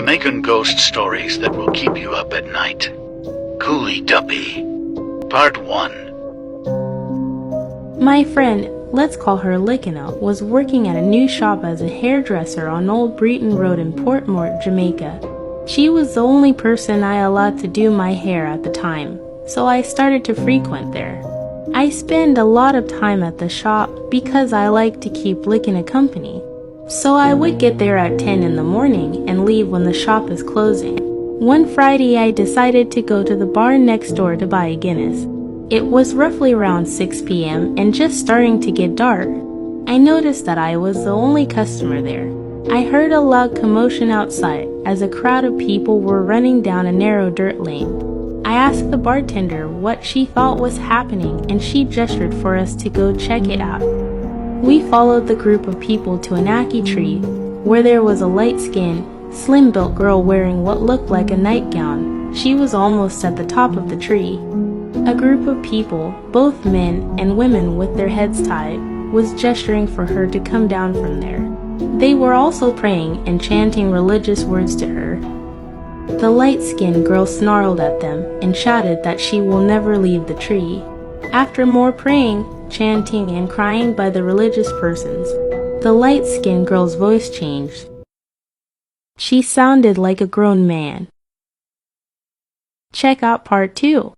making ghost stories that will keep you up at night. Coolie Duppy. Part 1. My friend, let's call her Lickina, was working at a new shop as a hairdresser on Old Breton Road in Portmore, Jamaica. She was the only person I allowed to do my hair at the time, so I started to frequent there. I spend a lot of time at the shop because I like to keep Lickina company. So I would get there at 10 in the morning and leave when the shop is closing. One Friday I decided to go to the bar next door to buy a Guinness. It was roughly around 6 p.m. and just starting to get dark. I noticed that I was the only customer there. I heard a loud commotion outside as a crowd of people were running down a narrow dirt lane. I asked the bartender what she thought was happening and she gestured for us to go check it out. We followed the group of people to an ackee tree where there was a light-skinned, slim-built girl wearing what looked like a nightgown. She was almost at the top of the tree. A group of people, both men and women with their heads tied, was gesturing for her to come down from there. They were also praying and chanting religious words to her. The light-skinned girl snarled at them and shouted that she will never leave the tree. After more praying, chanting, and crying by the religious persons, the light-skinned girl's voice changed. She sounded like a grown man. Check out part 2.